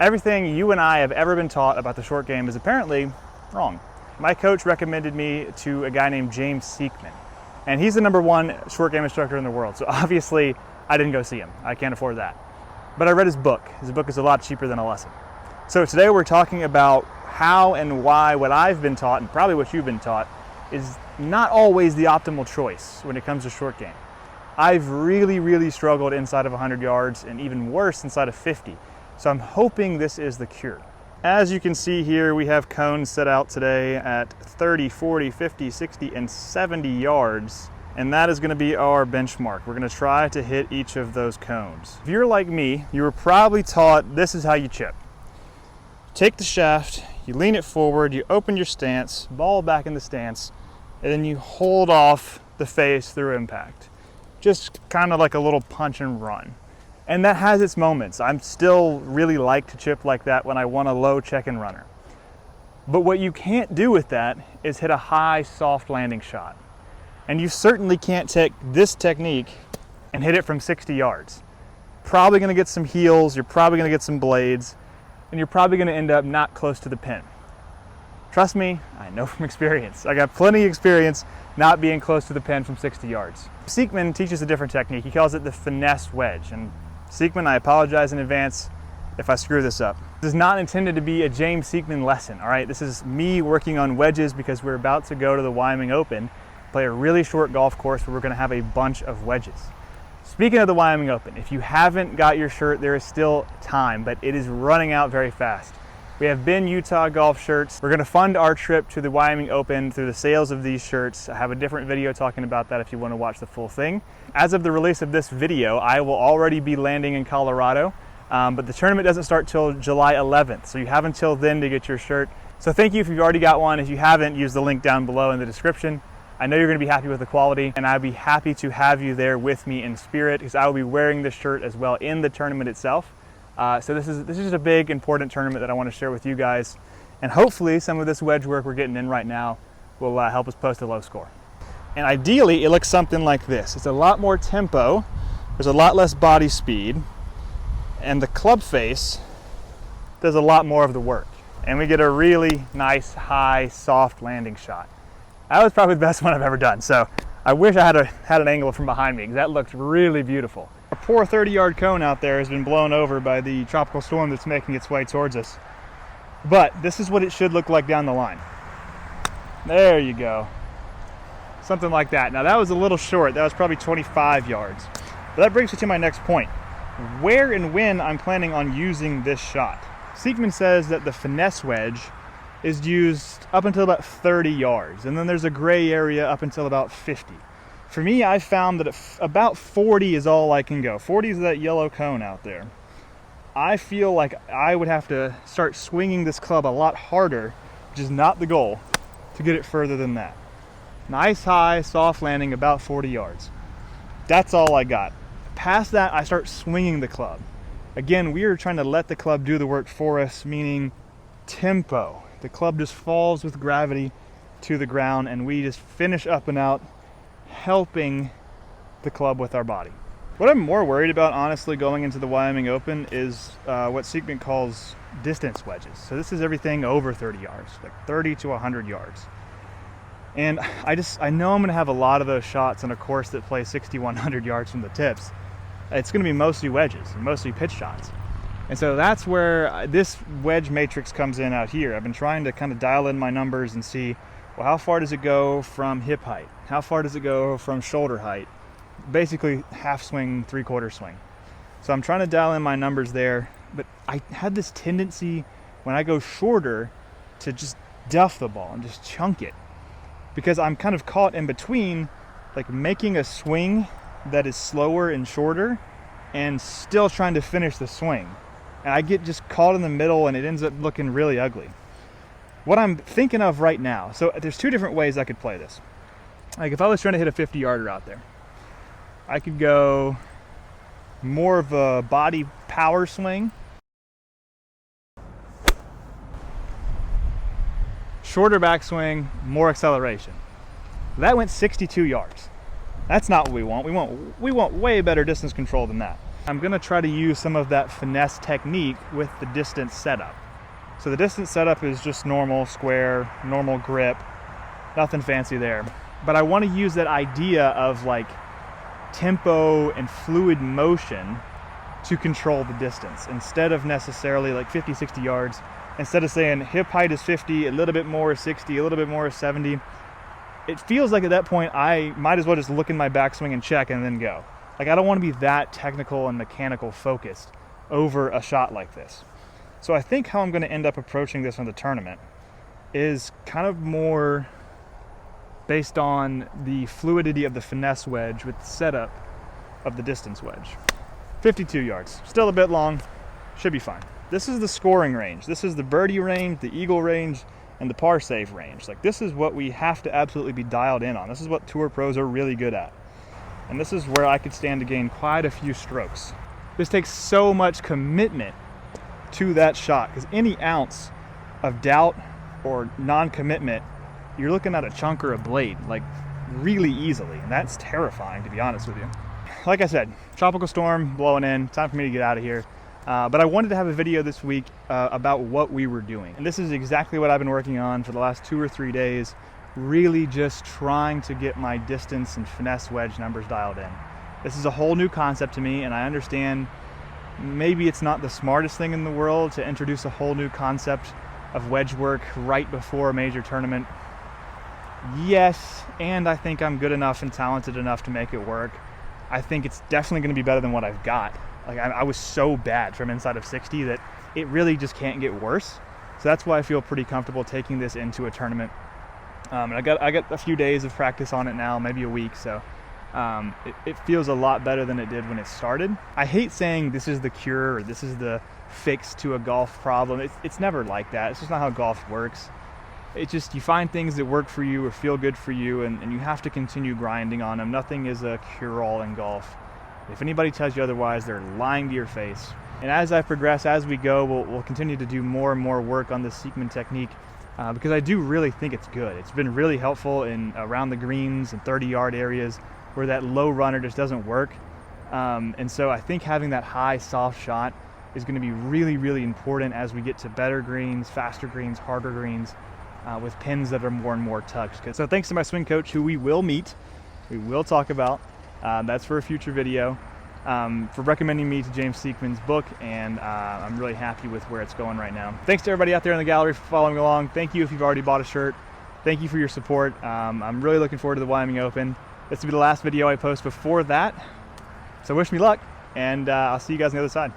Everything you and I have ever been taught about the short game is apparently wrong. My coach recommended me to a guy named James Sieckmann, and he's the #1 short game instructor in the world. So obviously I didn't go see him. I can't afford that. But I read his book. His book is a lot cheaper than a lesson. So today we're talking about how and why what I've been taught, and probably what you've been taught, is not always the optimal choice when it comes to short game. I've really struggled inside of 100 yards and even worse inside of 50. So I'm hoping this is the cure. As you can see here, we have cones set out today at 30, 40, 50, 60, and 70 yards. And that is gonna be our benchmark. We're gonna try to hit each of those cones. If you're like me, you were probably taught this is how you chip. Take the shaft, you lean it forward, you open your stance, ball back in the stance, and then you hold off the face through impact. Just kind of like a little punch and run. And that has its moments. I'm still really like to chip like that when I want a low check-in runner. But what you can't do with that is hit a high, soft landing shot. And you certainly can't take this technique and hit it from 60 yards. Probably gonna get some heels, you're probably gonna get some blades, and you're probably gonna end up not close to the pin. Trust me, I know from experience. I got plenty of experience not being close to the pin from 60 yards. Sieckmann teaches a different technique. He calls it the finesse wedge. And Sieckmann, I apologize in advance if I screw this up. This is not intended to be a James Sieckmann lesson, all right? This is me working on wedges because we're about to go to the Wyoming Open, play a really short golf course where we're gonna have a bunch of wedges. Speaking of the Wyoming Open, if you haven't got your shirt, there is still time, but it is running out very fast. We have Ben Utah golf shirts. We're gonna fund our trip to the Wyoming Open through the sales of these shirts. I have a different video talking about that if you wanna watch the full thing. As of the release of this video, I will already be landing in Colorado, but the tournament doesn't start till July 11th, so you have until then to get your shirt. So thank you if you've already got one. If you haven't, use the link down below in the description. I know you're gonna be happy with the quality, and I'd be happy to have you there with me in spirit, because I will be wearing this shirt as well in the tournament itself. So this is just a big, important tournament that I want to share with you guys. And hopefully some of this wedge work we're getting in right now will help us post a low score. And ideally, it looks something like this. It's a lot more tempo, there's a lot less body speed, and the club face does a lot more of the work. And we get a really nice, high, soft landing shot. That was probably the best one I've ever done. So I wish I had an angle from behind me, because that looked really beautiful. A poor 30-yard cone out there has been blown over by the tropical storm that's making its way towards us. But this is what it should look like down the line. There you go. Something like that. Now that was a little short. That was probably 25 yards. But that brings me to my next point. Where and when I'm planning on using this shot. Sieckmann says that the finesse wedge is used up until about 30 yards. And then there's a gray area up until about 50. For me, I've found that about 40 is all I can go. 40 is that yellow cone out there. I feel like I would have to start swinging this club a lot harder, which is not the goal, to get it further than that. Nice high, soft landing, about 40 yards. That's all I got. Past that, I start swinging the club. Again, we are trying to let the club do the work for us, meaning tempo. The club just falls with gravity to the ground, and we just finish up and out, helping the club with our body. What I'm more worried about, honestly, going into the Wyoming Open is what Sieckmann calls distance wedges. So this is everything over 30 yards, like 30 to 100 yards. And I know I'm gonna have a lot of those shots on a course that plays 6,100 yards from the tips. It's gonna be mostly wedges and mostly pitch shots. And so that's where this wedge matrix comes in out here. I've been trying to kind of dial in my numbers and see, well, how far does it go from hip height? How far does it go from shoulder height? Basically half swing, 3/4 swing. So I'm trying to dial in my numbers there, but I had this tendency when I go shorter to just duff the ball and just chunk it, because I'm kind of caught in between, like making a swing that is slower and shorter and still trying to finish the swing. And I get just caught in the middle, and it ends up looking really ugly. What I'm thinking of right now, so there's two different ways I could play this. Like if I was trying to hit a 50-yarder out there, I could go more of a body power swing, shorter backswing, more acceleration. That went 62 yards. That's not what we want. We want way better distance control than that. I'm gonna try to use some of that finesse technique with the distance setup. So the distance setup is just normal, square, normal grip, nothing fancy there. But I wanna use that idea of like tempo and fluid motion to control the distance instead of necessarily like 50, 60 yards. Instead of saying hip height is 50, a little bit more is 60, a little bit more is 70. It feels like at that point I might as well just look in my backswing and check and then go. Like I don't want to be that technical and mechanical focused over a shot like this. So I think how I'm going to end up approaching this in the tournament is kind of more based on the fluidity of the finesse wedge with the setup of the distance wedge. 52 yards, still a bit long, should be fine. This is the scoring range. This is the birdie range, the eagle range, and the par save range. Like this is what we have to absolutely be dialed in on. This is what tour pros are really good at. And this is where I could stand to gain quite a few strokes. This takes so much commitment to that shot because any ounce of doubt or non-commitment, you're looking at a chunk or a blade, like really easily. And that's terrifying, to be honest with you. Like I said, tropical storm blowing in, time for me to get out of here. But I wanted to have a video this week about what we were doing. And this is exactly what I've been working on for the last 2 or 3 days, really just trying to get my distance and finesse wedge numbers dialed in. This is a whole new concept to me, and I understand maybe it's not the smartest thing in the world to introduce a whole new concept of wedge work right before a major tournament. Yes, and I think I'm good enough and talented enough to make it work. I think it's definitely going to be better than what I've got. Like I was so bad from inside of 60 that it really just can't get worse. So that's why I feel pretty comfortable taking this into a tournament. And I got a few days of practice on it now, maybe a week. So it feels a lot better than it did when it started. I hate saying this is the cure or this is the fix to a golf problem. It's never like that. It's just not how golf works. It's just you find things that work for you or feel good for you, and you have to continue grinding on them. Nothing is a cure-all in golf. If anybody tells you otherwise, they're lying to your face. And as I progress, as we go, we'll continue to do more and more work on this Sieckmann technique because I do really think it's good. It's been really helpful in around the greens and 30-yard areas where that low runner just doesn't work. And so I think having that high, soft shot is going to be really, really important as we get to better greens, faster greens, harder greens, with pins that are more and more tucked. So thanks to my swing coach, who we will meet, we will talk about. That's for a future video, for recommending me to James Sieckmann's book, and I'm really happy with where it's going right now. Thanks to everybody out there in the gallery for following along. Thank you if you've already bought a shirt. Thank you for your support. I'm really looking forward to the Wyoming Open. This will be the last video I post before that, so wish me luck, and I'll see you guys on the other side.